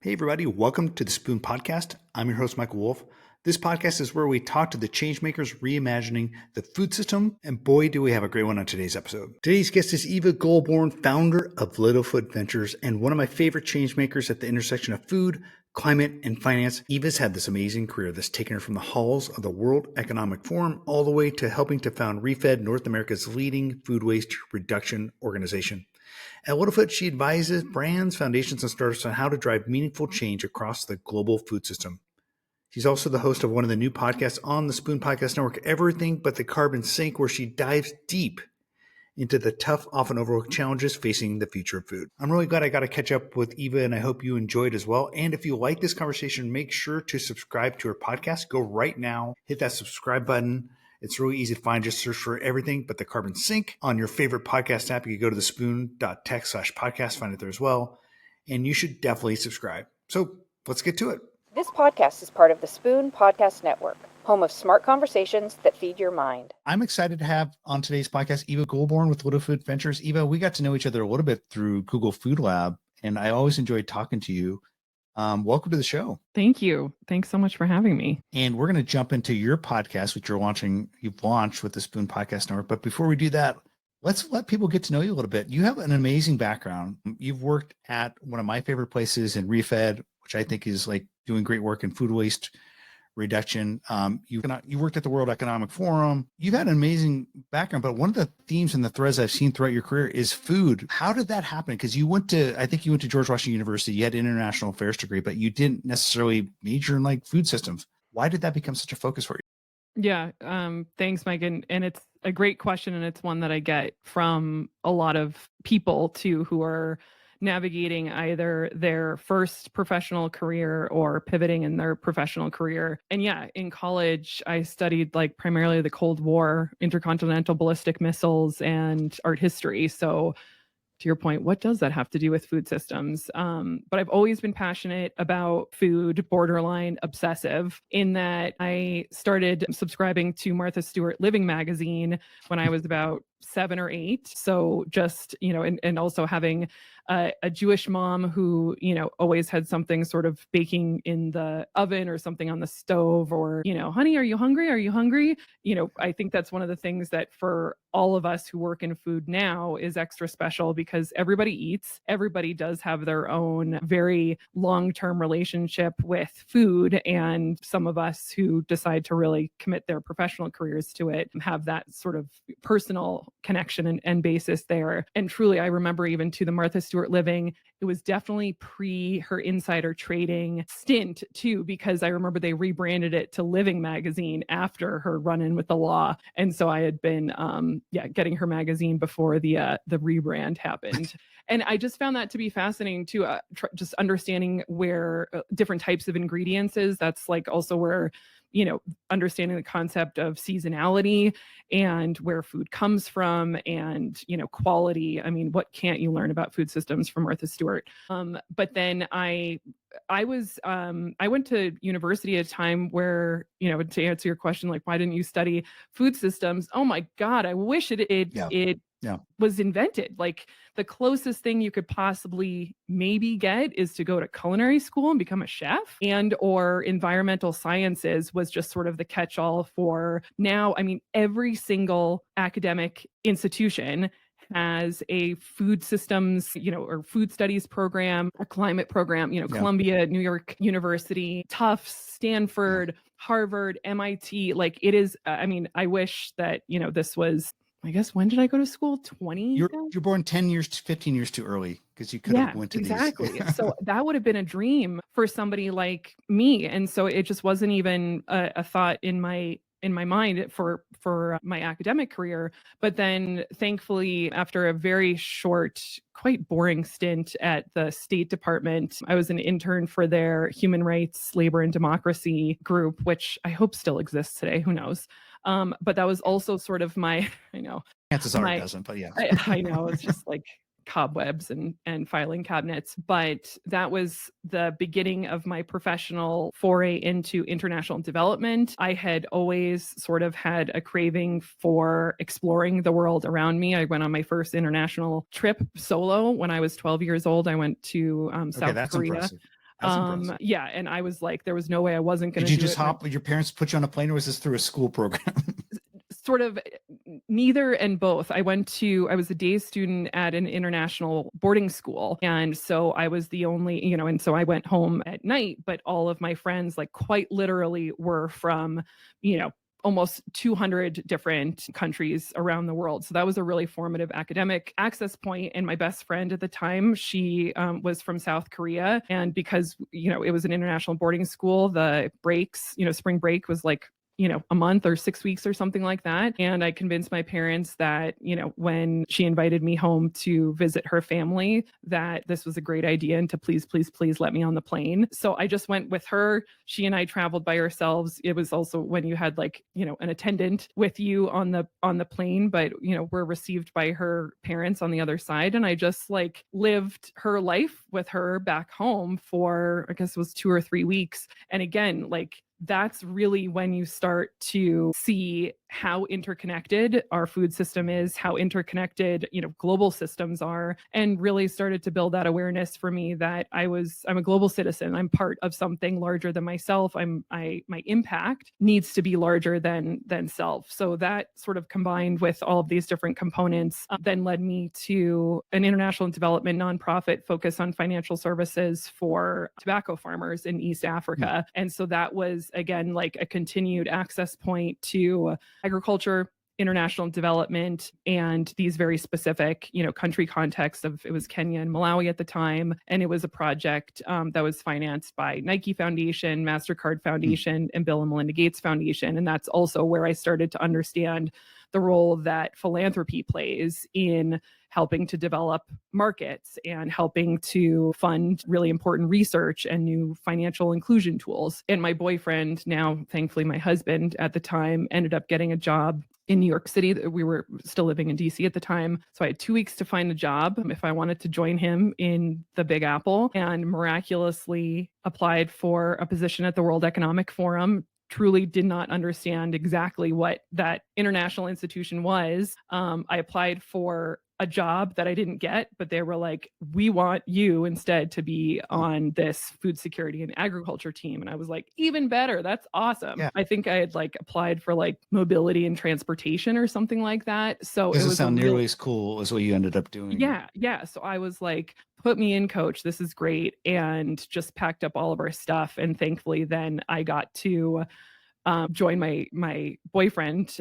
Hey, everybody, welcome to the Spoon Podcast. I'm your host, Michael Wolf. This podcast is where we talk to the changemakers reimagining the food system, and boy, do we have a great one on today's episode. Today's guest is Eva Goulbourne, founder of Littlefoot Ventures, and one of my favorite changemakers at the intersection of food, climate, and finance. Eva's had this amazing career that's taken her from the halls of the World Economic Forum all the way to helping to found ReFed, North America's leading food waste reduction organization. At Littlefoot, she advises brands, foundations, and startups on how to drive meaningful change across the global food system. She's also the host of one of the new podcasts on the Spoon Podcast Network, Everything But the Carbon Sink, where she dives deep into the tough, often overlooked challenges facing the future of food. I'm really glad I got to catch up with Eva, and I hope you enjoyed as well. And if you like this conversation, make sure to subscribe to her podcast. Go right now, hit that subscribe button. It's really easy to find. Just search for Everything But the Carbon Sink on your favorite podcast app. You can go to the spoon.tech/podcast, find it there as well. And you should definitely subscribe. So let's get to it. This podcast is part of the Spoon Podcast Network, home of smart conversations that feed your mind. I'm excited to have on today's podcast Eva Goulbourne with Littlefoot Ventures. Eva, we got to know each other a little bit through Google Food Lab, and I always enjoyed talking to you. Welcome to the show. Thank you. Thanks so much for having me. And we're going to jump into your podcast, which you've launched with the Spoon Podcast Network. But before we do that, let's let people get to know you a little bit. You have an amazing background. You've worked at one of my favorite places in ReFed, which I think is like doing great work in food waste reduction. You worked at the World Economic Forum. You've had an amazing background, but one of the themes and the threads I've seen throughout your career is food. How did that happen? Because I think you went to George Washington University, you had an international affairs degree, but you didn't necessarily major in like food systems. Why did that become such a focus for you? Yeah. Thanks, Mike. And it's a great question. And it's one that I get from a lot of people too, who are navigating either their first professional career or pivoting in their professional career. And yeah, in college, I studied like primarily the Cold War, intercontinental ballistic missiles, and art history. So to your point, what does that have to do with food systems? But I've always been passionate about food, borderline obsessive, in that I started subscribing to Martha Stewart Living magazine when I was about 7 or 8. So just, and also having a Jewish mom who, always had something sort of baking in the oven or something on the stove, or, honey, are you hungry? Are you hungry? I think that's one of the things that for all of us who work in food now is extra special, because everybody eats. Everybody does have their own very long-term relationship with food. And some of us who decide to really commit their professional careers to it have that sort of personal connection and basis there. And truly, I remember even to the Martha Stewart Living, it was definitely pre her insider trading stint too, because I remember they rebranded it to Living Magazine after her run-in with the law. And so I had been, getting her magazine before the rebrand happened. And I just found that to be fascinating too, just understanding where different types of ingredients is. That's like also where, understanding the concept of seasonality and where food comes from, and, quality. I mean, what can't you learn about food systems from Martha Stewart? But then I went to university at a time where, to answer your question, like, why didn't you study food systems? Oh my God, I wish it was invented. Like, the closest thing you could possibly maybe get is to go to culinary school and become a chef, and or environmental sciences was just sort of the catch-all for now. I mean, every single academic institution has a food systems, or food studies program, a climate program, Columbia, New York University, Tufts, Stanford, Harvard, MIT. Like, it is, I wish that, this was, I guess, when did I go to school? 20? You're born 10 years to 15 years too early, because you could have went to exactly. these. So that would have been a dream for somebody like me. And so it just wasn't even a thought in my mind for my academic career. But then thankfully, after a very short, quite boring stint at the State Department, I was an intern for their Human Rights, Labor, and Democracy group, which I hope still exists today. Who knows? But that was also sort of my, Chances are it doesn't, but yeah. I know, it's just like cobwebs and filing cabinets. But that was the beginning of my professional foray into international development. I had always sort of had a craving for exploring the world around me. I went on my first international trip solo when I was 12 years old. I went to South that's Korea. impressive. That's impressive. Yeah. And I was like, there was no way I wasn't going to Did you do just it. hop? Your parents put you on a plane, or was this through a school program? Sort of neither and both. I was a day student at an international boarding school. And so I was the only, and so I went home at night, but all of my friends, like quite literally, were from, almost 200 different countries around the world. So that was a really formative academic access point. And my best friend at the time, she was from South Korea. And because, it was an international boarding school, the breaks, spring break was like a month or 6 weeks or something like that. And I convinced my parents that, when she invited me home to visit her family, that this was a great idea and to please, please, please let me on the plane. So I just went with her. She and I traveled by ourselves. It was also when you had like, an attendant with you on the plane, but, we're received by her parents on the other side. And I just like lived her life with her back home for, I guess it was 2 or 3 weeks. And again, like, that's really when you start to see how interconnected our food system is, how interconnected, global systems are, and really started to build that awareness for me that I'm a global citizen. I'm part of something larger than myself. My impact needs to be larger than self. So that sort of combined with all of these different components then led me to an international development nonprofit focus on financial services for tobacco farmers in East Africa. And so that was, again, like a continued access point to agriculture, international development, and these very specific, country contexts of, it was Kenya and Malawi at the time. And it was a project that was financed by Nike Foundation, MasterCard Foundation, and Bill and Melinda Gates Foundation. And that's also where I started to understand the role that philanthropy plays in helping to develop markets and helping to fund really important research and new financial inclusion tools. And my boyfriend, now thankfully my husband at the time, ended up getting a job in New York City. We were still living in DC at the time. So I had 2 weeks to find a job if I wanted to join him in the Big Apple, and miraculously applied for a position at the World Economic Forum. Truly did not understand exactly what that international institution was. I applied for a job that I didn't get, but they were like, we want you instead to be on this food security and agriculture team. And I was like, even better. That's awesome. Yeah. I think I had like applied for like mobility and transportation or something like that. So it doesn't sound nearly as cool as what you ended up doing. Yeah. So I was like, put me in, coach. This is great. And just packed up all of our stuff. And thankfully, then I got to join my boyfriend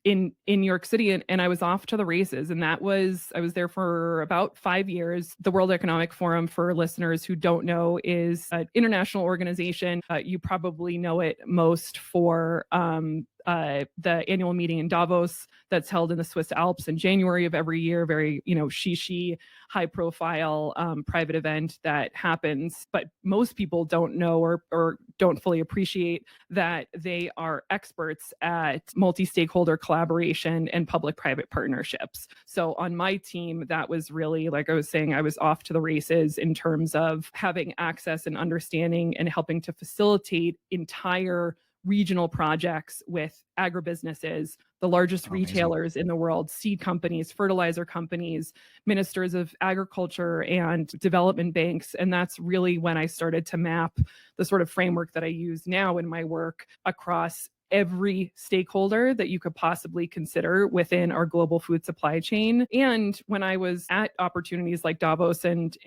in New York City, and I was off to the races. And I was there for about 5 years. The World Economic Forum, for listeners who don't know, is an international organization. You probably know it most for the annual meeting in Davos that's held in the Swiss Alps in January of every year. Very, shishi, high profile private event that happens. But most people don't know or don't fully appreciate that they are experts at multi-stakeholder collaboration and public-private partnerships. So on my team, that was really, like I was saying, I was off to the races in terms of having access and understanding and helping to facilitate entire regional projects with agribusinesses, the largest retailers in the world, seed companies, fertilizer companies, ministers of agriculture and development banks. And that's really when I started to map the sort of framework that I use now in my work across every stakeholder that you could possibly consider within our global food supply chain. And when I was at opportunities like Davos and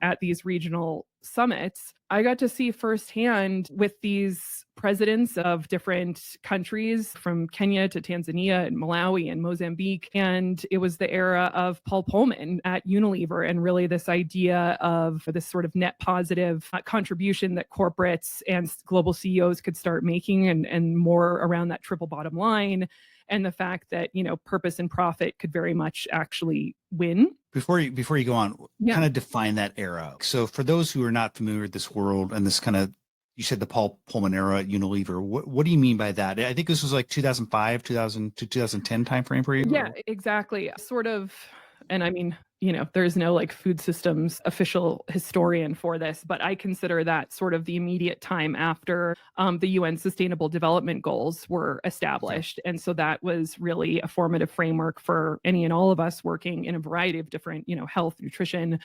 at these regional summits, I got to see firsthand with these presidents of different countries, from Kenya to Tanzania and Malawi and Mozambique. And it was the era of Paul Pullman at Unilever, and really this idea of this sort of net positive contribution that corporates and global CEOs could start making, and more around that triple bottom line. And the fact that, purpose and profit could very much actually win. Before you go on, kind of define that era. So for those who are not familiar with this world and this kind of, you said the Paul Pullman era at Unilever, what do you mean by that? I think this was like 2005, 2000 to 2010 timeframe for you? Yeah, exactly. Sort of. And I mean, there's no like food systems official historian for this, but I consider that sort of the immediate time after the UN Sustainable Development Goals were established. And so that was really a formative framework for any and all of us working in a variety of different, health, nutrition,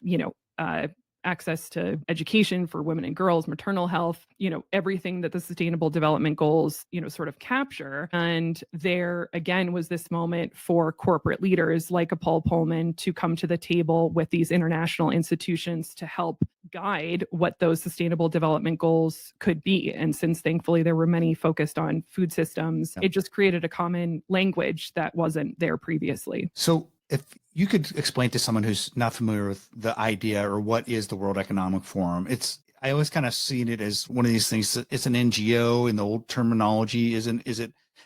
access to education for women and girls, maternal health, everything that the Sustainable Development Goals, sort of capture. And there again was this moment for corporate leaders like a Paul Pullman to come to the table with these international institutions to help guide what those Sustainable Development Goals could be. And since thankfully there were many focused on food systems, it just created a common language that wasn't there previously. So if you could explain to someone who's not familiar with the idea or what is the World Economic Forum, I always kind of seen it as one of these things. It's an NGO in the old terminology.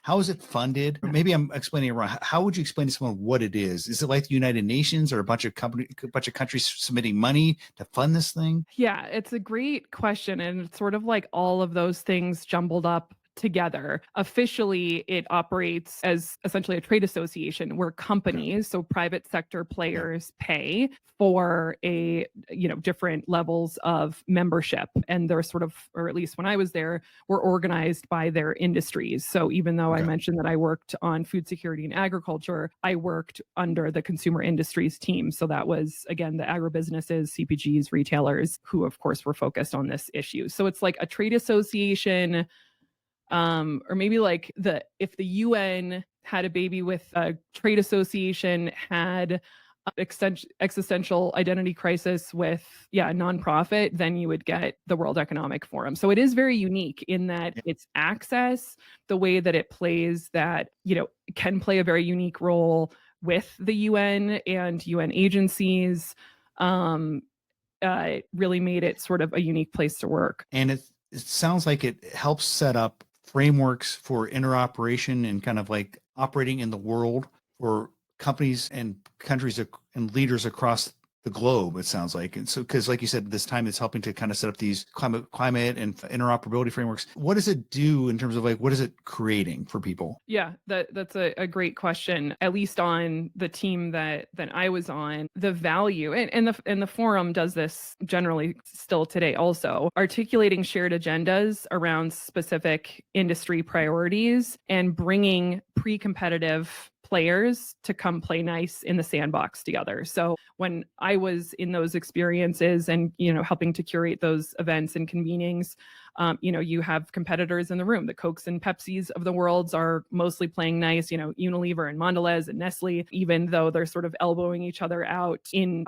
How is it funded? Or maybe I'm explaining it wrong. How would you explain to someone what it is? Is it like the United Nations or a bunch of countries submitting money to fund this thing? Yeah, it's a great question. And it's sort of like all of those things jumbled up together. Officially, it operates as essentially a trade association where companies, so private sector players, pay for different levels of membership. And they're sort of, or at least when I was there, were organized by their industries. So even though I mentioned that I worked on food security and agriculture, I worked under the consumer industries team. So that was, again, the agribusinesses, CPGs, retailers, who of course were focused on this issue. So it's like a trade association, or maybe like if the UN had a baby with a trade association, had existential identity crisis with a nonprofit, then you would get the World Economic Forum. So it is very unique in that its access, the way that it plays that, can play a very unique role with the UN and UN agencies, really made it sort of a unique place to work. And it sounds like it helps set up frameworks for interoperation and kind of like operating in the world for companies and countries and leaders across the globe, it sounds like. And so, because like you said, this time it's helping to kind of set up these climate and interoperability frameworks. What does it do in terms of like, what is it creating for people? Yeah, that's a great question. At least on the team that I was on, the value and the forum does this generally still today also, articulating shared agendas around specific industry priorities and bringing pre-competitive players to come play nice in the sandbox together. So when I was in those experiences and, helping to curate those events and convenings, you have competitors in the room. The Cokes and Pepsis of the world are mostly playing nice, Unilever and Mondelez and Nestle, even though they're sort of elbowing each other out in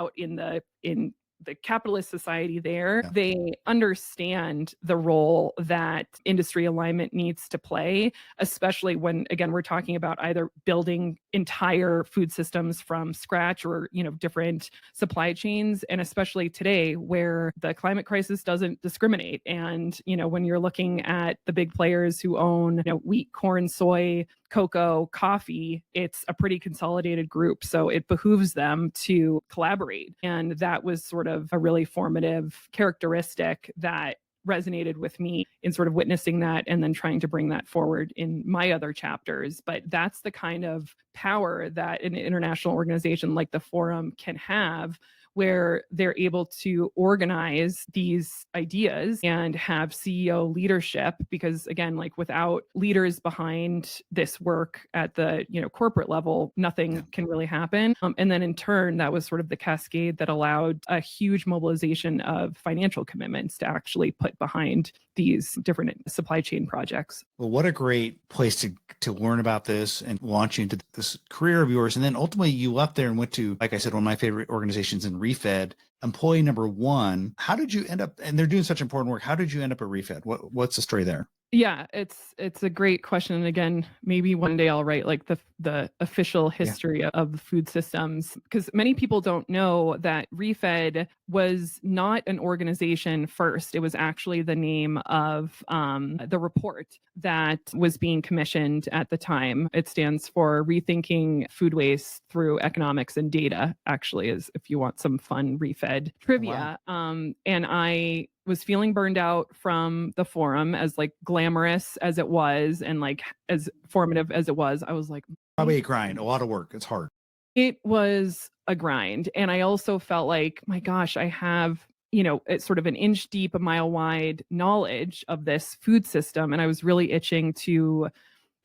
the capitalist society there. Yeah. They understand the role that industry alignment needs to play, especially when, again, we're talking about either building entire food systems from scratch or, different supply chains. And especially today where the climate crisis doesn't discriminate. And, when you're looking at the big players who own, wheat, corn, soy, cocoa, coffee, it's a pretty consolidated group. So it behooves them to collaborate. And that was sort of a really formative characteristic that resonated with me in sort of witnessing that and then trying to bring that forward in my other chapters. But that's the kind of power that an international organization like the Forum can have, where they're able to organize these ideas and have CEO leadership, because again, like without leaders behind this work at the corporate level, nothing can really happen. And then in turn, that was sort of the cascade that allowed a huge mobilization of financial commitments to actually put behind these different supply chain projects. Well, what a great place to learn about this and launch you into this career of yours. And then ultimately you left there and went to, like I said, one of my favorite organizations in ReFed, employee number one. How did you end up, and they're doing such important work, how did you end up at ReFed? What's the story there? Yeah, it's a great question. And again, maybe one day I'll write like the official history of the food systems, because many people don't know that ReFed was not an organization first. It was actually the name of the report that was being commissioned at the time. It stands for Rethinking Food Waste Through Economics and Data, actually, is if you want some fun ReFed trivia. Oh, wow. And I was feeling burned out from the Forum, as like glamorous as it was and like as formative as it was. I was like, probably a grind, a lot of work. It's hard. It was a grind. And I also felt like, my gosh, I have, it's sort of an inch deep, a mile wide knowledge of this food system. And I was really itching to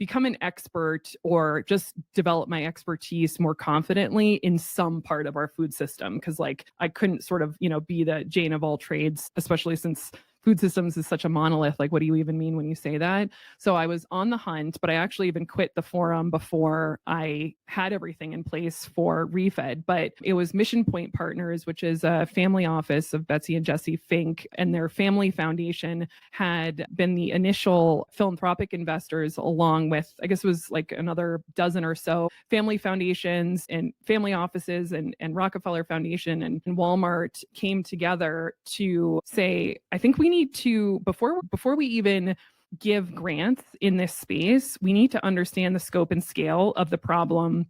become an expert or just develop my expertise more confidently in some part of our food system. Cause like I couldn't sort of, be the Jane of all trades, especially since food systems is such a monolith. Like, what do you even mean when you say that? So I was on the hunt, but I actually even quit the forum before I had everything in place for Refed. But it was Mission Point Partners, which is a family office of Betsy and Jesse Fink, and their family foundation had been the initial philanthropic investors, along with, I guess it was like another dozen or so family foundations and family offices and Rockefeller Foundation and Walmart came together to say, I think we need to, before we even give grants in this space, we need to understand the scope and scale of the problem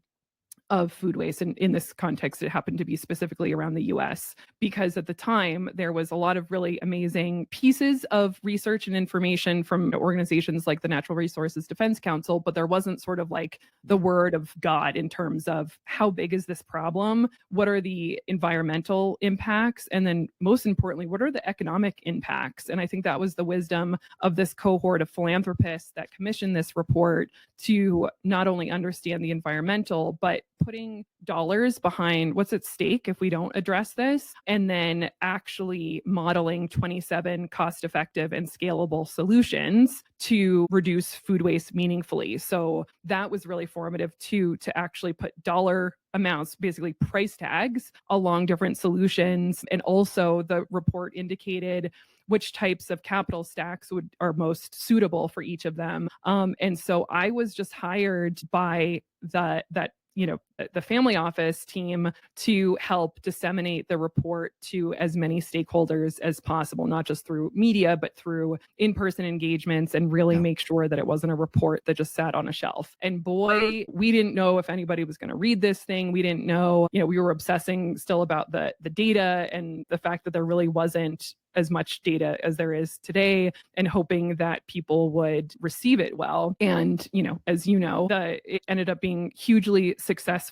of food waste. And in this context, it happened to be specifically around the US, because at the time, there was a lot of really amazing pieces of research and information from organizations like the Natural Resources Defense Council, but there wasn't sort of like the word of God in terms of how big is this problem? What are the environmental impacts? And then most importantly, what are the economic impacts? And I think that was the wisdom of this cohort of philanthropists that commissioned this report to not only understand the environmental, but putting dollars behind what's at stake if we don't address this, and then actually modeling 27 cost-effective and scalable solutions to reduce food waste meaningfully. So that was really formative too, to actually put dollar amounts, basically price tags, along different solutions. And also the report indicated which types of capital stacks are most suitable for each of them. And so I was just hired by the family office team to help disseminate the report to as many stakeholders as possible, not just through media, but through in-person engagements, and really make sure that it wasn't a report that just sat on a shelf. And boy, we didn't know if anybody was going to read this thing. We didn't know, we were obsessing still about the data and the fact that there really wasn't as much data as there is today, and hoping that people would receive it well. And, as it ended up being hugely successful.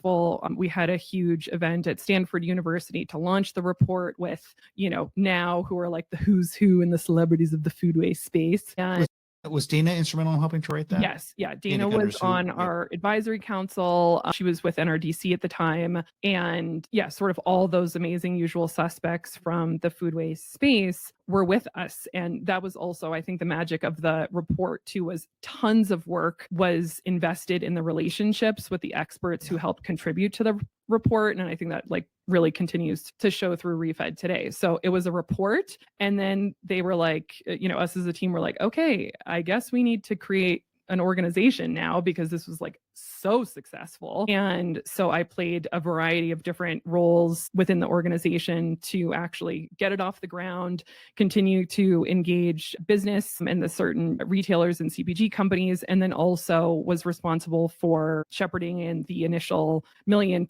We had a huge event at Stanford University to launch the report with, now who are like the who's who and the celebrities of the food waste space. And was Dana instrumental in helping to write that? Yes. Yeah. Dana was on our advisory council. She was with NRDC at the time. And sort of all those amazing usual suspects from the food waste space were with us. And that was also, I think, the magic of the report too, was tons of work was invested in the relationships with the experts who helped contribute to the report. And I think that really continues to show through Refed today. So it was a report. And then they were like, us as a team were like, okay, I guess we need to create an organization now, because this was so successful. And so I played a variety of different roles within the organization to actually get it off the ground, continue to engage business and the certain retailers and CPG companies, and then also was responsible for shepherding in the initial $1 million+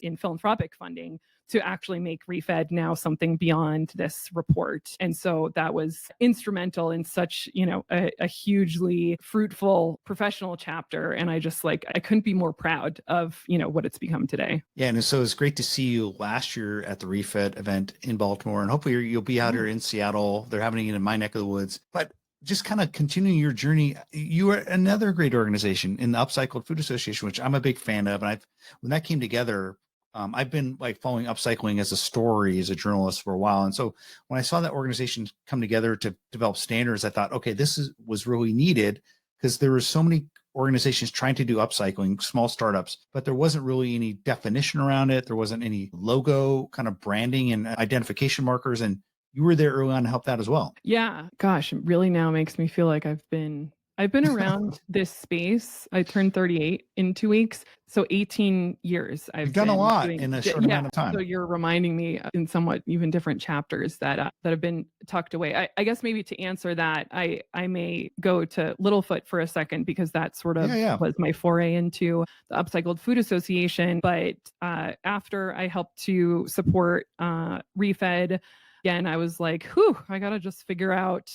in philanthropic funding to actually make Refed now something beyond this report. And so that was instrumental in such, a hugely fruitful professional chapter. And I just I couldn't be more proud of, what it's become today. Yeah. And so it's great to see you last year at the Refed event in Baltimore, and hopefully you'll be out here in Seattle. They're having it in my neck of the woods, but just kind of continuing your journey. You are another great organization in the Upcycled Food Association, which I'm a big fan of. And when that came together, I've been following upcycling as a story as a journalist for a while. And so when I saw that organization come together to develop standards, I thought, okay, was really needed, because there were so many organizations trying to do upcycling, small startups, but there wasn't really any definition around it. There wasn't any logo kind of branding and identification markers. And you were there early on to help that as well. Yeah. Gosh, it really now makes me feel like I've been around this space. I turned 38 in 2 weeks. So 18 years. You've done a lot in a short amount of time. So you're reminding me in somewhat even different chapters that have been tucked away. I guess maybe to answer that, I may go to Littlefoot for a second, because that sort of was my foray into the Upcycled Food Association. But after I helped to support Refed, again, I was like, I got to just figure out,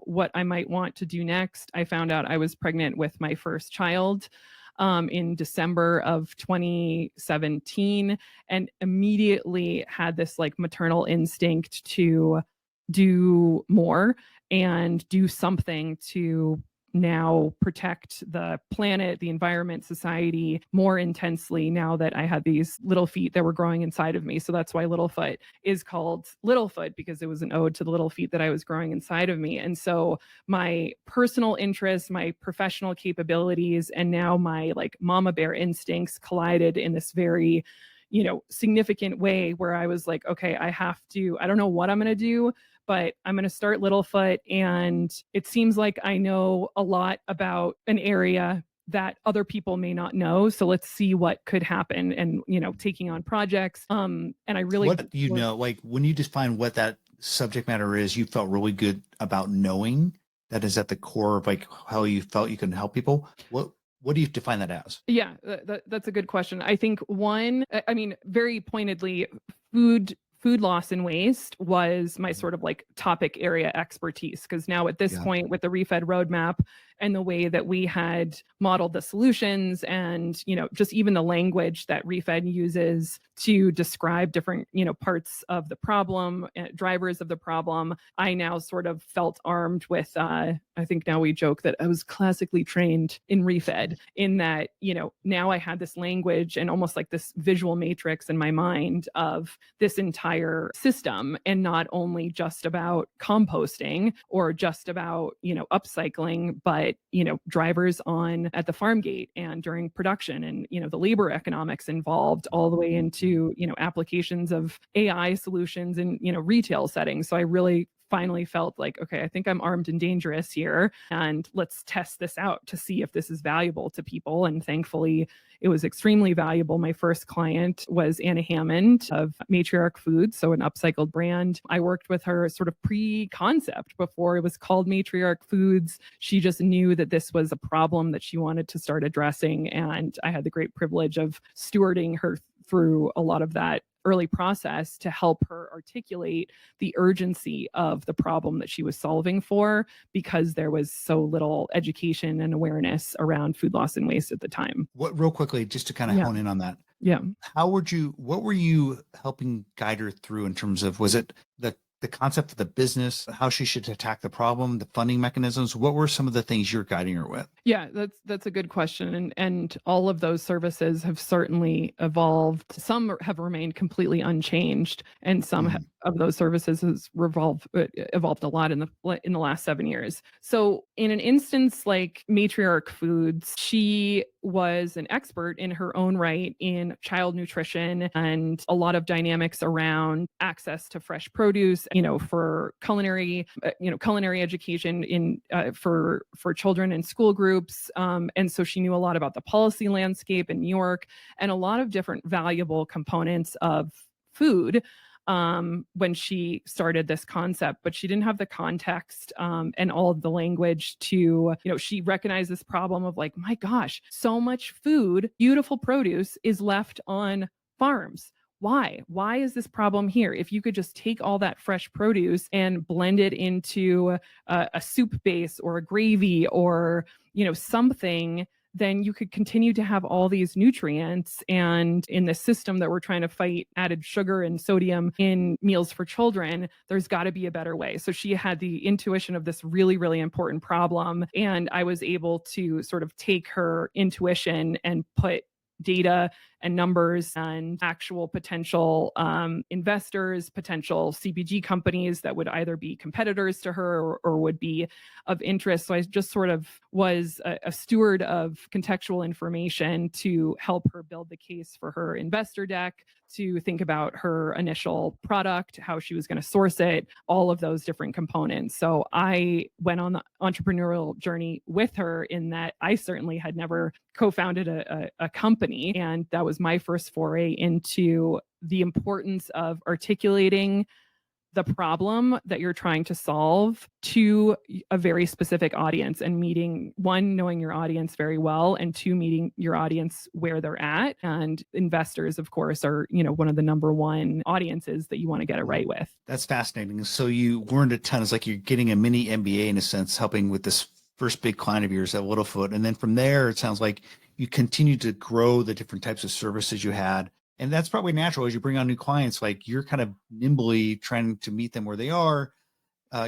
what I might want to do next. I found out I was pregnant with my first child in December of 2017, and immediately had this maternal instinct to do more and do something to now protect the planet, the environment, society more intensely now that I had these little feet that were growing inside of me. So that's why Littlefoot is called Littlefoot, because it was an ode to the little feet that I was growing inside of me. And so my personal interests, my professional capabilities, and now my like mama bear instincts collided in this very significant way where I was like, okay, I don't know what I'm going to do, but I'm going to start Littlefoot. And it seems like I know a lot about an area that other people may not know. So let's see what could happen and, taking on projects. And I really, what like when you define what that subject matter is, you felt really good about knowing that is at the core of like how you felt you can help people. What do you define that as? Yeah, that's a good question. I think very pointedly, food loss and waste was my sort of like topic area expertise. Because now at this point with the Refed roadmap and the way that we had modeled the solutions and, just even the language that Refed uses to describe different, parts of the problem, drivers of the problem, I now sort of felt armed with, I think now we joke that I was classically trained in Refed in that, now I had this language and almost like this visual matrix in my mind of this entire system, and not only just about composting or just about, upcycling, but drivers on at the farm gate and during production, and the labor economics involved all the way into applications of AI solutions in retail settings. So I really finally felt like, okay, I think I'm armed and dangerous here, and let's test this out to see if this is valuable to people. And thankfully, it was extremely valuable. My first client was Anna Hammond of Matriarch Foods, so an upcycled brand. I worked with her sort of pre-concept before it was called Matriarch Foods. She just knew that this was a problem that she wanted to start addressing, and I had the great privilege of stewarding her through a lot of that early process to help her articulate the urgency of the problem that she was solving for, because there was so little education and awareness around food loss and waste at the time. Real quickly, just to kind of hone in on that. Yeah. What were you helping guide her through in terms of, was it the concept of the business, how she should attack the problem, the funding mechanisms? What were some of the things you're guiding her with? Yeah, that's a good question. And all of those services have certainly evolved. Some have remained completely unchanged, and some of those services has evolved a lot in the last 7 years. So in an instance like Matriarch Foods, she was an expert in her own right in child nutrition and a lot of dynamics around access to fresh produce, for culinary education for children in school groups. And so she knew a lot about the policy landscape in New York and a lot of different valuable components of food when she started this concept, but she didn't have the context and all of the language to, she recognized this problem of like, my gosh, so much food, beautiful produce is left on farms. Why? Why is this problem here? If you could just take all that fresh produce and blend it into a soup base or a gravy or, something, then you could continue to have all these nutrients. And in the system that we're trying to fight added sugar and sodium in meals for children, there's got to be a better way. So she had the intuition of this really, really important problem. And I was able to sort of take her intuition and put data and numbers and actual potential investors, potential CPG companies that would either be competitors to her or would be of interest. So I just sort of was a steward of contextual information to help her build the case for her investor deck, to think about her initial product, how she was going to source it, all of those different components. So I went on the entrepreneurial journey with her in that I certainly had never co-founded a company. And that was my first foray into the importance of articulating the problem that you're trying to solve to a very specific audience, and knowing your audience very well, and two, meeting your audience where they're at. And investors, of course, are, one of the number one audiences that you want to get it right with. That's fascinating. So you learned a ton. It's like you're getting a mini MBA in a sense, helping with this first big client of yours at Littlefoot. And then from there, it sounds like you continue to grow the different types of services you had. And that's probably natural as you bring on new clients, like you're kind of nimbly trying to meet them where they are.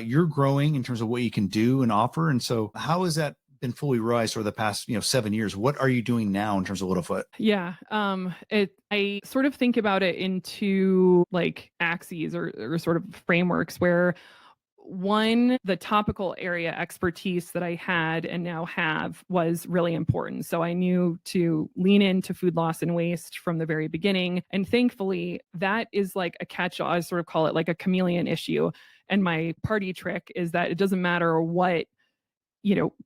You're growing in terms of what you can do and offer. And so how has that been fully realized over the past 7 years. What are you doing now in terms of Littlefoot? Yeah. I sort of think about it into like axes or sort of frameworks where one, the topical area expertise that I had and now have was really important. So I knew to lean into food loss and waste from the very beginning. And thankfully, that is like a catch-all. I sort of call it like a chameleon issue. And my party trick is that it doesn't matter what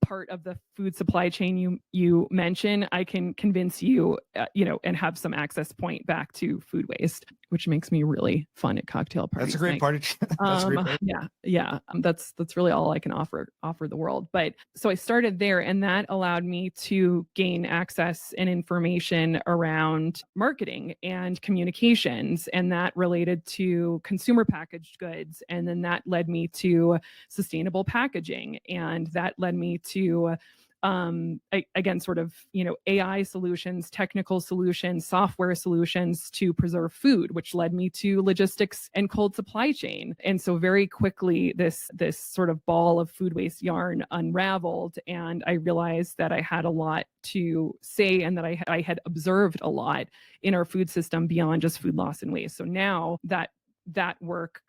part of the food supply chain you mention, I can convince you, and have some access point back to food waste, which makes me really fun at cocktail parties. That's a great party. That's a great party. Yeah. That's really all I can offer the world. But so I started there, and that allowed me to gain access and information around marketing and communications, and that related to consumer packaged goods, and then that led me to sustainable packaging, and that led me to again, sort of, AI solutions, technical solutions, software solutions to preserve food, which led me to logistics and cold supply chain. And so very quickly, this sort of ball of food waste yarn unraveled, and I realized that I had a lot to say, and that I had observed a lot in our food system beyond just food loss and waste. So now that work,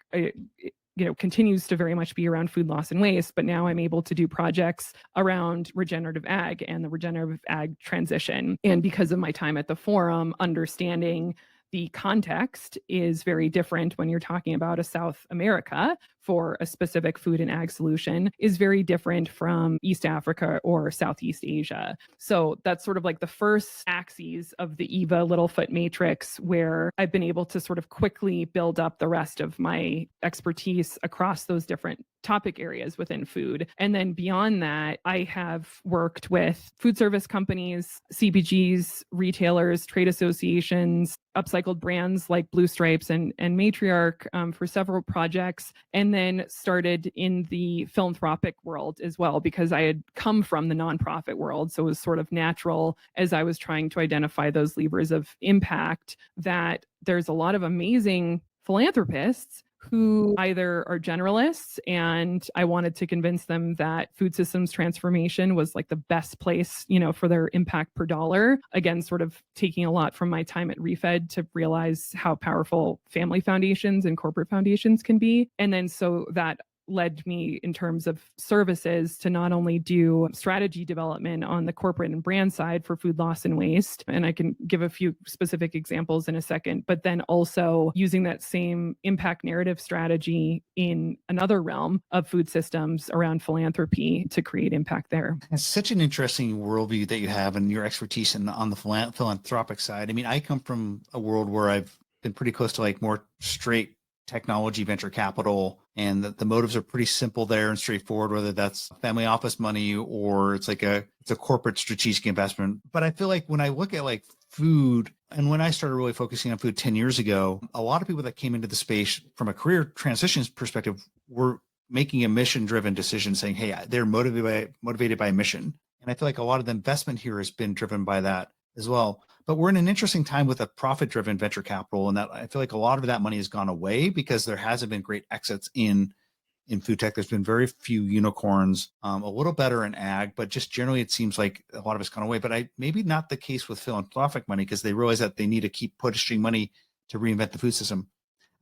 continues to very much be around food loss and waste, but now I'm able to do projects around regenerative ag and the regenerative ag transition. And because of my time at the forum, understanding the context is very different when you're talking about a South America for a specific food and ag solution is very different from East Africa or Southeast Asia. So that's sort of like the first axes of the Eva Littlefoot matrix, where I've been able to sort of quickly build up the rest of my expertise across those different topic areas within food. And then beyond that, I have worked with food service companies, CPGs, retailers, trade associations, upcycled brands like Blue Stripes and Matriarch for several projects, and then started in the philanthropic world as well, because I had come from the nonprofit world. So it was sort of natural, as I was trying to identify those levers of impact, that there's a lot of amazing philanthropists who either are generalists, and I wanted to convince them that food systems transformation was like the best place, for their impact per dollar. Again, sort of taking a lot from my time at Refed to realize how powerful family foundations and corporate foundations can be. And then so that led me in terms of services to not only do strategy development on the corporate and brand side for food loss and waste, and I can give a few specific examples in a second, but then also using that same impact narrative strategy in another realm of food systems around philanthropy to create impact there. It's such an interesting worldview that you have and your expertise on the philanthropic side. I mean, I come from a world where I've been pretty close to like more straight technology venture capital, and the motives are pretty simple there and straightforward, whether that's family office money or it's a corporate strategic investment. But I feel like when I look at like food, and when I started really focusing on food 10 years ago, a lot of people that came into the space from a career transitions perspective were making a mission-driven decision, saying, hey, they're motivated by a mission. And I feel like a lot of the investment here has been driven by that as well. But we're in an interesting time with a profit-driven venture capital, and that I feel like a lot of that money has gone away because there hasn't been great exits in food tech. There's been very few unicorns, a little better in ag, but just generally it seems like a lot of it's gone away. But maybe not the case with philanthropic money, because they realize that they need to keep pushing money to reinvent the food system.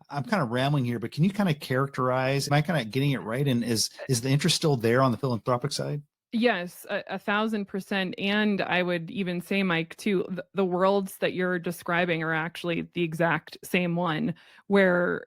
I'm kind of rambling here, but can you kind of characterize, am I kind of getting it right? And is the interest still there on the philanthropic side? Yes, 1,000%. And I would even say, Mike, too, the worlds that you're describing are actually the exact same one, where,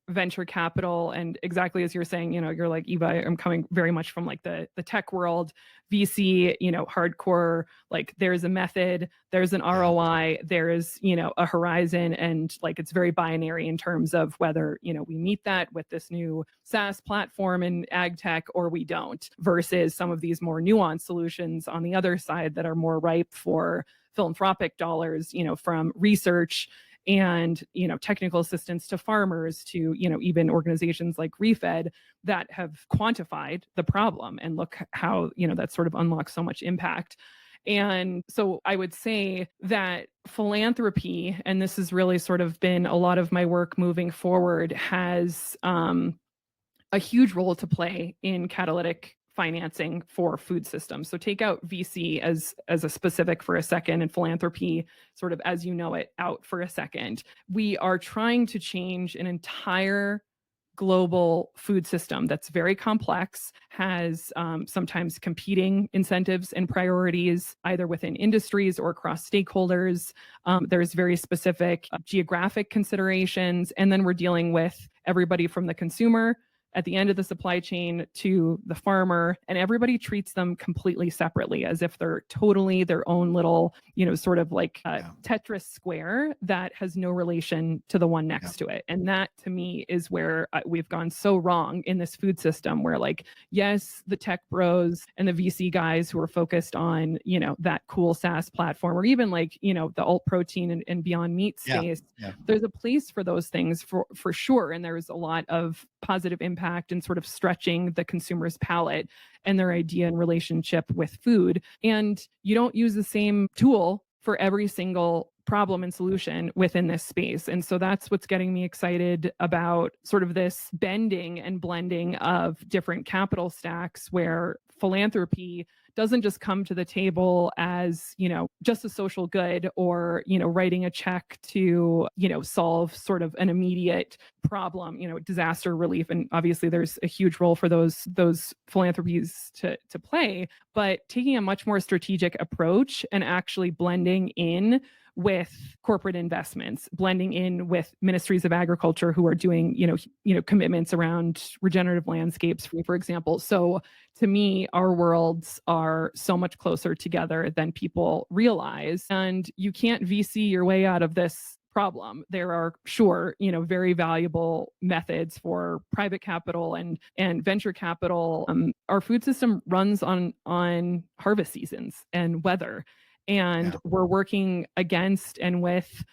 venture capital, and exactly as you're saying, you're like, Eva, I'm coming very much from like the tech world, VC, hardcore, like there's a method, there's an ROI, there's, a horizon, and like it's very binary in terms of whether, we meet that with this new SaaS platform in ag tech or we don't, versus some of these more nuanced solutions on the other side that are more ripe for philanthropic dollars, from research and technical assistance to farmers to even organizations like Refed that have quantified the problem and look how that sort of unlocks so much impact. And so I would say that philanthropy, and this has really sort of been a lot of my work moving forward, has a huge role to play in catalytic financing for food systems. So take out VC as a specific for a second, and philanthropy sort of as you know it out for a second. We are trying to change an entire global food system that's very complex, has sometimes competing incentives and priorities, either within industries or across stakeholders. There's very specific geographic considerations. And then we're dealing with everybody from the consumer at the end of the supply chain to the farmer, and everybody treats them completely separately as if they're totally their own little, sort of like Tetris square that has no relation to the one next to it. And that to me is where we've gone so wrong in this food system, where like, yes, the tech bros and the VC guys who are focused on, that cool SaaS platform, or even like, the alt protein and Beyond Meat space, there's a place for those things for sure. And there's a lot of positive impact and sort of stretching the consumer's palate and their idea and relationship with food. And you don't use the same tool for every single problem and solution within this space. And so that's what's getting me excited about sort of this bending and blending of different capital stacks, where philanthropy doesn't just come to the table as, just a social good, or, writing a check to, solve sort of an immediate problem, disaster relief. And obviously there's a huge role for those philanthropies to play, but taking a much more strategic approach and actually blending in with corporate investments, blending in with ministries of agriculture who are doing, commitments around regenerative landscapes, for example. So to me, our worlds are so much closer together than people realize. And you can't VC your way out of this problem. There are, sure, very valuable methods for private capital and venture capital. Our food system runs on harvest seasons and weather. And we're working against and with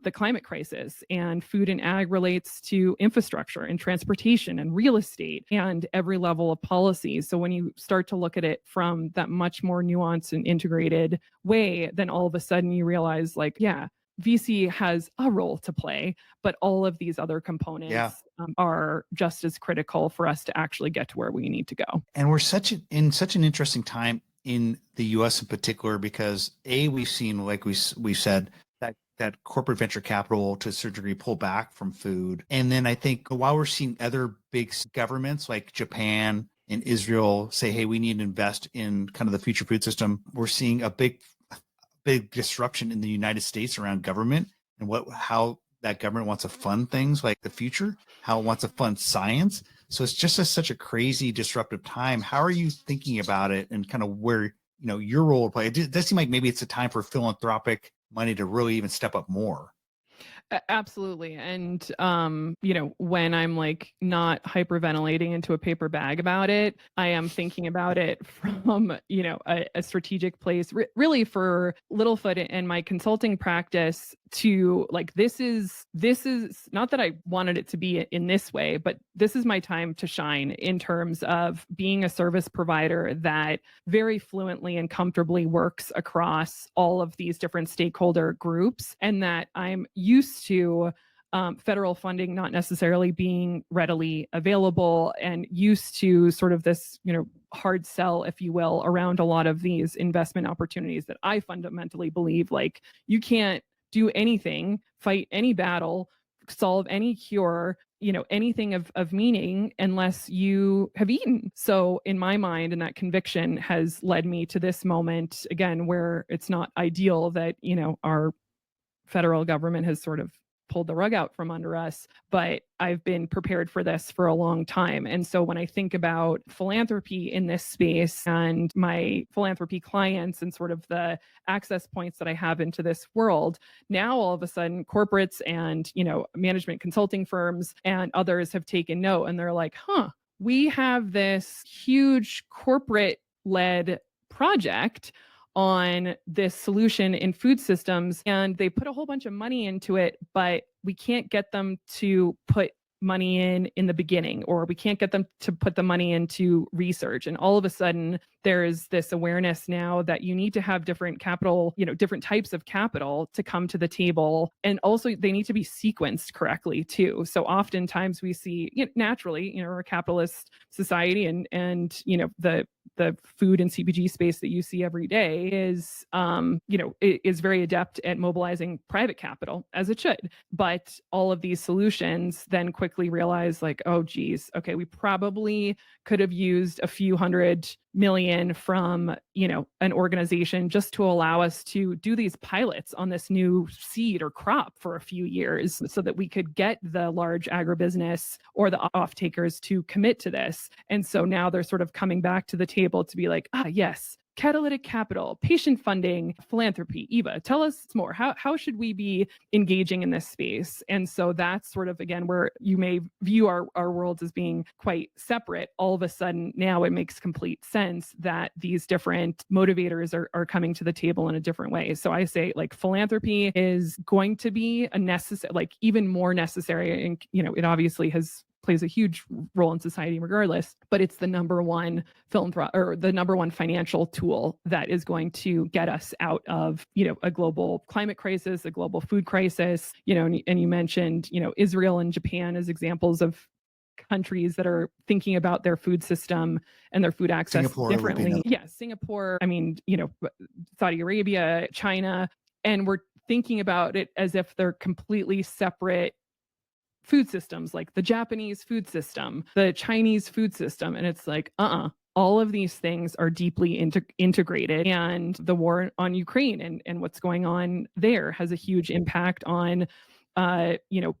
the climate crisis, and food and ag relates to infrastructure and transportation and real estate and every level of policy. So when you start to look at it from that much more nuanced and integrated way, then all of a sudden you realize VC has a role to play, but all of these other components are just as critical for us to actually get to where we need to go. And we're in such an interesting time in the US in particular, because we've seen, like we said, that corporate venture capital to a certain degree pull back from food. And then I think while we're seeing other big governments like Japan and Israel say, hey, we need to invest in kind of the future food system, we're seeing a big disruption in the United States around government and how that government wants to fund things like the future, how it wants to fund science. So it's just such a crazy disruptive time. How are you thinking about it, and kind of where, your role to play? It does seem like maybe it's a time for philanthropic money to really even step up more. Absolutely. And, when I'm like not hyperventilating into a paper bag about it, I am thinking about it from, a strategic place, really for Littlefoot and my consulting practice, to like, this is not that I wanted it to be in this way, but this is my time to shine in terms of being a service provider that very fluently and comfortably works across all of these different stakeholder groups, and that I'm used to federal funding not necessarily being readily available, and used to sort of this, hard sell, if you will, around a lot of these investment opportunities that I fundamentally believe, like, you can't do anything, fight any battle, solve any cure, anything of meaning unless you have eaten. So in my mind, and that conviction has led me to this moment, again, where it's not ideal that, our federal government has sort of pulled the rug out from under us, but I've been prepared for this for a long time. And so when I think about philanthropy in this space and my philanthropy clients and sort of the access points that I have into this world, now all of a sudden corporates and, management consulting firms and others have taken note, and they're like, we have this huge corporate led project on this solution in food systems, and they put a whole bunch of money into it, but we can't get them to put money in the beginning, or we can't get them to put the money into research. And all of a sudden there is this awareness now that you need to have different capital, different types of capital to come to the table. And also they need to be sequenced correctly too. So oftentimes we see, naturally, we're a capitalist society, and the food and CPG space that you see every day is, is very adept at mobilizing private capital, as it should. But all of these solutions then quickly realize, like, oh, geez, okay, we probably could have used a few $100 million from, an organization just to allow us to do these pilots on this new seed or crop for a few years so that we could get the large agribusiness or the off-takers to commit to this. And so now they're sort of coming back to the table to be like, yes, catalytic capital, patient funding, philanthropy. Eva, tell us more. How should we be engaging in this space? And so that's sort of, again, where you may view our worlds as being quite separate. All of a sudden, now it makes complete sense that these different motivators are coming to the table in a different way. So I say, like, philanthropy is going to be a necessary, like, even more necessary. And, it obviously plays a huge role in society regardless, but it's the number one the number one financial tool that is going to get us out of, a global climate crisis, a global food crisis, and you mentioned, Israel and Japan as examples of countries that are thinking about their food system and their food access Singapore differently. Yeah, Singapore, Saudi Arabia, China, and we're thinking about it as if they're completely separate food systems, like the Japanese food system, the Chinese food system. And it's like, all of these things are deeply integrated. And the war on Ukraine and what's going on there has a huge impact on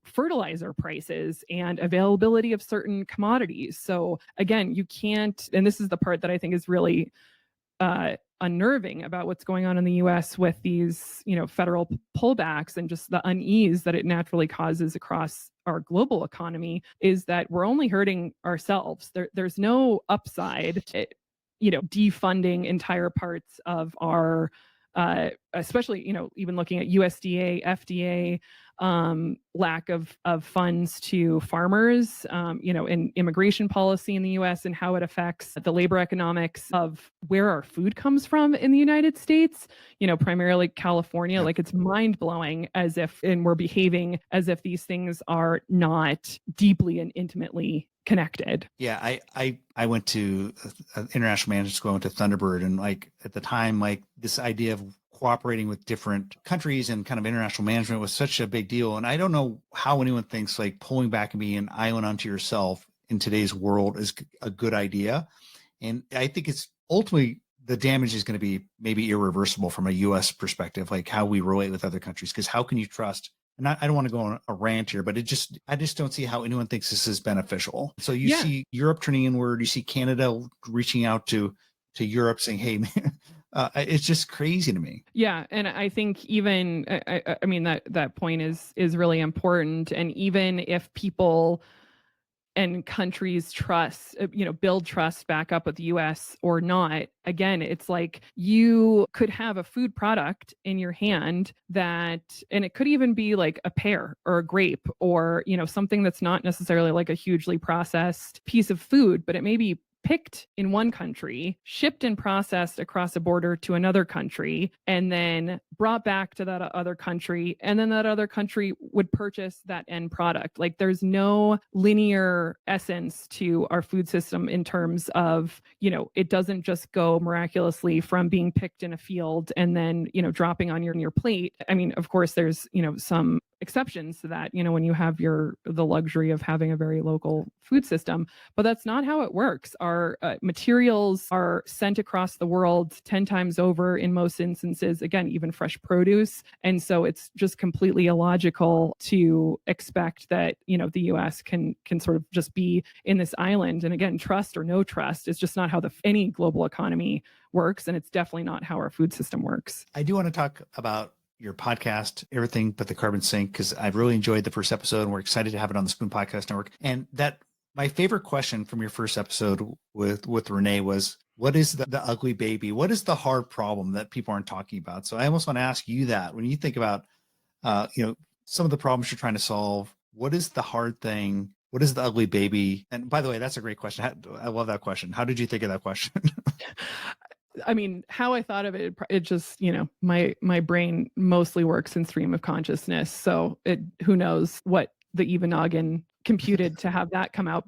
fertilizer prices and availability of certain commodities. So again, you can't, and this is the part that I think is really unnerving about what's going on in the US with these, federal pullbacks and just the unease that it naturally causes across our global economy, is that we're only hurting ourselves. There's no upside, defunding entire parts of our, especially, even looking at USDA, FDA, lack of funds to farmers, in immigration policy in the US and how it affects the labor economics of where our food comes from in the United States, primarily California. Yep. Like, it's mind blowing and we're behaving as if these things are not deeply and intimately connected. Yeah, I went to international management school, I went to Thunderbird, and like at the time, like this idea of cooperating with different countries and kind of international management was such a big deal. And I don't know how anyone thinks like pulling back and being an island unto yourself in today's world is a good idea. And I think it's ultimately the damage is going to be maybe irreversible from a US perspective, like how we relate with other countries. Because how can you trust? And I don't want to go on a rant here, but I just don't see how anyone thinks this is beneficial. So you see Europe turning inward, you see Canada reaching out to Europe saying, hey, man, it's just crazy to me. Yeah. And I think even, I mean, that point is really important. And even if people and countries build trust back up with the US or not, again, it's like you could have a food product in your hand and it could even be like a pear or a grape or, something that's not necessarily like a hugely processed piece of food, but it may be picked in one country, shipped and processed across a border to another country, and then brought back to that other country. And then that other country would purchase that end product. Like, there's no linear essence to our food system in terms of, it doesn't just go miraculously from being picked in a field and then, dropping on your plate. I mean, of course, there's, some exceptions to that, when you have the luxury of having a very local food system, but that's not how it works. Our materials are sent across the world 10 times over in most instances, again, even fresh produce. And so it's just completely illogical to expect that, the US can sort of just be in this island. And again, trust or no trust is just not how any global economy works. And it's definitely not how our food system works. I do want to talk about your podcast, Everything But the Carbon Sink, because I've really enjoyed the first episode and we're excited to have it on the Spoon Podcast Network. And my favorite question from your first episode with Renee was, what is the ugly baby? What is the hard problem that people aren't talking about? So I almost want to ask you that when you think about, some of the problems you're trying to solve, what is the hard thing What is the ugly baby? And by the way, that's a great question. I love that question. How did you think of that question? I mean, how I thought of it, it just, my brain mostly works in stream of consciousness. So who knows what the Eva noggin computed to have that come out.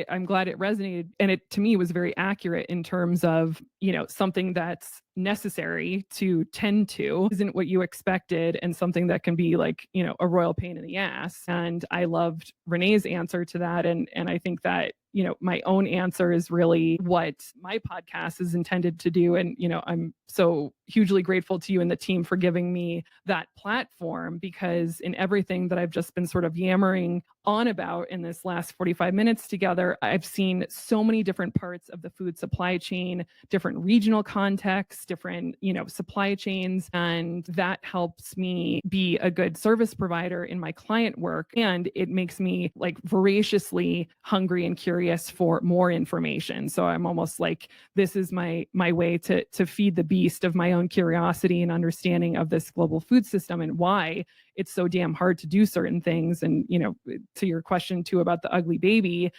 I'm glad it resonated. And it, to me, was very accurate in terms of, something that's necessary to tend to isn't what you expected, and something that can be like, a royal pain in the ass. And I loved Renee's answer to that. And I think that, my own answer is really what my podcast is intended to do. And, I'm so hugely grateful to you and the team for giving me that platform, because in everything that I've just been sort of yammering on about in this last 45 minutes together, I've seen so many different parts of the food supply chain, different regional contexts, different, supply chains. And that helps me be a good service provider in my client work. And it makes me like voraciously hungry and curious for more information. So I'm almost like, this is my way to feed the beast of my own curiosity and understanding of this global food system and why it's so damn hard to do certain things. And, to your question too about the ugly baby,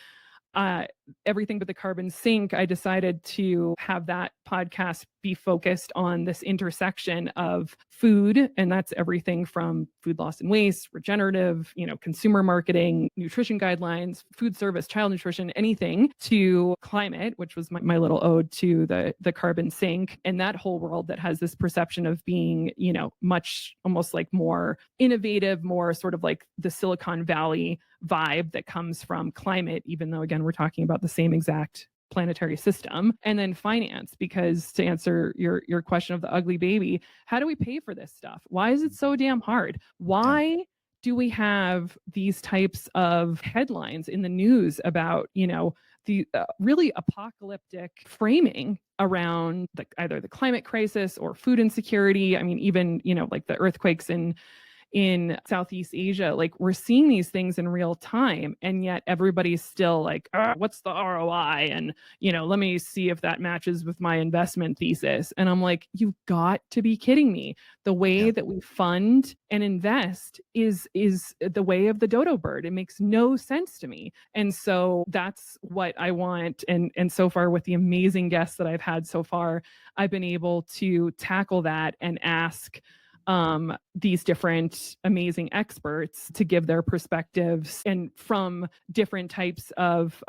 everything but the carbon sink, I decided to have that podcast be focused on this intersection of food. And that's everything from food loss and waste, regenerative, consumer marketing, nutrition guidelines, food service, child nutrition, anything, to climate, which was my little ode to the carbon sink, and that whole world that has this perception of being, much almost like more innovative, more sort of like the Silicon Valley vibe that comes from climate, even though, again, we're talking about the same exact planetary system. And then finance, because to answer your question of the ugly baby, how do we pay for this stuff? Why is it so damn hard? Why do we have these types of headlines in the news about, the really apocalyptic framing around either the climate crisis or food insecurity? I mean, even, like the earthquakes in Southeast Asia, like we're seeing these things in real time, and yet everybody's still like, what's the ROI? And, let me see if that matches with my investment thesis. And I'm like, you've got to be kidding me. The way that we fund and invest is the way of the dodo bird. It makes no sense to me. And so that's what I want. And so far, with the amazing guests that I've had so far, I've been able to tackle that and ask these different amazing experts to give their perspectives, and from different types of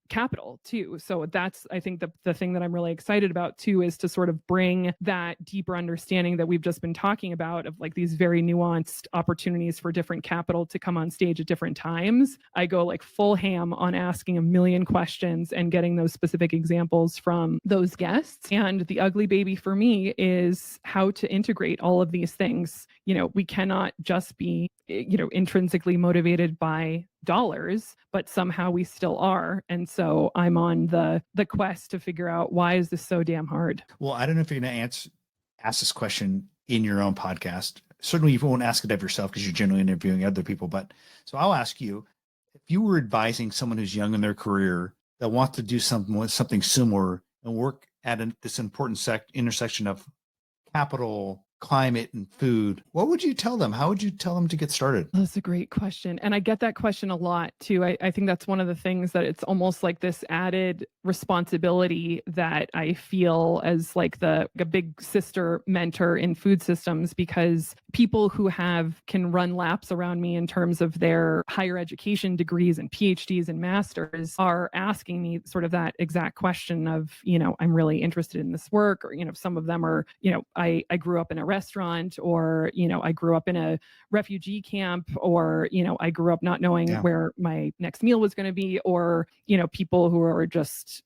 capital too. So that's, I think, the thing that I'm really excited about too, is to sort of bring that deeper understanding that we've just been talking about, of like these very nuanced opportunities for different capital to come on stage at different times. I go like full ham on asking a million questions and getting those specific examples from those guests. And the ugly baby for me is how to integrate all of these things. We cannot just be, intrinsically motivated by dollars, but somehow we still are. And so I'm on the quest to figure out, why is this so damn hard? Well, I don't know if you're going to ask this question in your own podcast. Certainly you won't ask it of yourself, because you're generally interviewing other people. But so I'll ask you, if you were advising someone who's young in their career that wants to do something similar and work at this important intersection of capital, climate, and food, what would you tell them? How would you tell them to get started? That's a great question. And I get that question a lot too. I think that's one of the things that it's almost like this added responsibility that I feel as like a big sister mentor in food systems, because people who can run laps around me in terms of their higher education degrees and PhDs and masters are asking me sort of that exact question of, I'm really interested in this work, or, some of them are, I grew up in a restaurant, or, I grew up in a refugee camp, or, I grew up not knowing where my next meal was going to be, or, people who are just,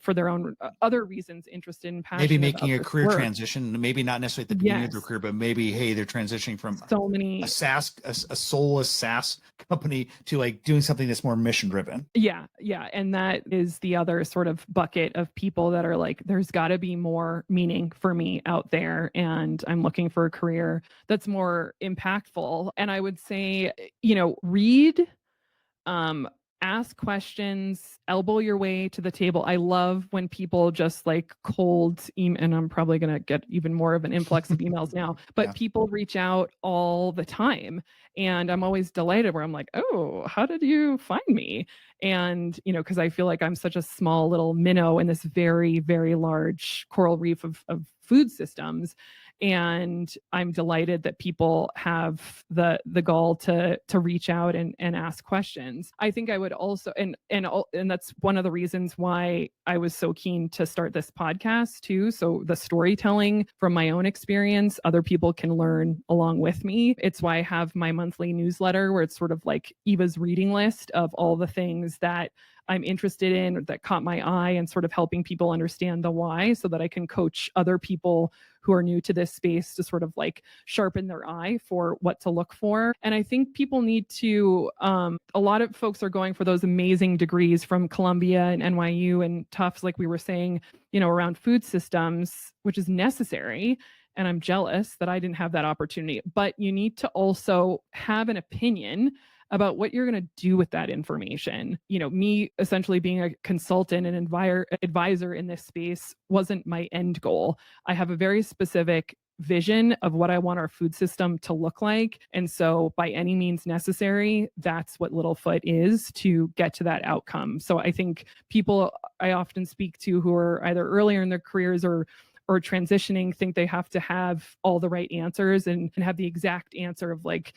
for their own other reasons, interested and passionate. Maybe making a career work. Transition, maybe not necessarily at the beginning of their career, but maybe, hey, they're transitioning from a soulless SaaS company to like doing something that's more mission driven. Yeah. And that is the other sort of bucket of people that are like, there's got to be more meaning for me out there, and I'm looking for a career that's more impactful. And I would say, read, ask questions, elbow your way to the table. I love when people just like cold email, and I'm probably going to get even more of an influx of emails now, but Yeah. people reach out all the time. And I'm always delighted where I'm like, oh, how did you find me? And, because I feel like I'm such a small little minnow in this very, very large coral reef of food systems. And I'm delighted that people have the gall to reach out and ask questions. I think I would also, and that's one of the reasons why I was so keen to start this podcast too. So the storytelling from my own experience, other people can learn along with me. It's why I have my monthly newsletter where it's sort of like Eva's reading list of all the things that I'm interested in or that caught my eye, and sort of helping people understand the why so that I can coach other people who are new to this space to sort of like sharpen their eye for what to look for. And I think people need to, a lot of folks are going for those amazing degrees from Columbia and NYU and Tufts, like we were saying, around food systems, which is necessary. And I'm jealous that I didn't have that opportunity. But you need to also have an opinion about what you're going to do with that information. Me essentially being a consultant and advisor in this space wasn't my end goal. I have a very specific vision of what I want our food system to look like. And so by any means necessary, that's what Littlefoot is to get to that outcome. So I think people I often speak to who are either earlier in their careers or transitioning think they have to have all the right answers and have the exact answer of like,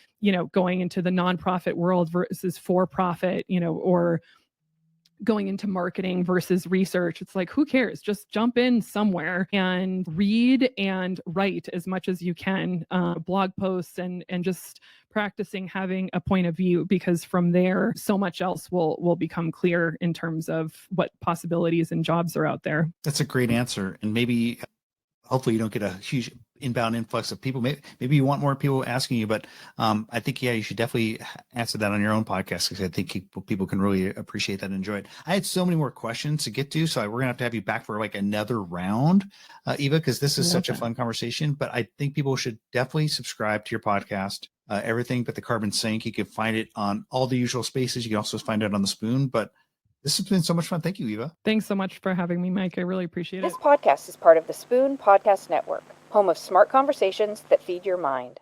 going into the nonprofit world versus for profit, or going into marketing versus research. It's like, who cares? Just jump in somewhere and read and write as much as you can, blog posts and just practicing having a point of view, because from there, so much else will become clear in terms of what possibilities and jobs are out there. That's a great answer. And maybe hopefully you don't get a huge inbound influx of people. Maybe you want more people asking you, but I think, you should definitely answer that on your own podcast, because I think people can really appreciate that and enjoy it. I had so many more questions to get to, so we're going to have you back for like another round, Eva, because this is such a fun conversation. But I think people should definitely subscribe to your podcast, Everything But the Carbon Sink. You can find it on all the usual spaces. You can also find it on the Spoon, but this has been so much fun. Thank you, Eva. Thanks so much for having me, Mike. I really appreciate it. This podcast is part of the Spoon Podcast Network, home of smart conversations that feed your mind.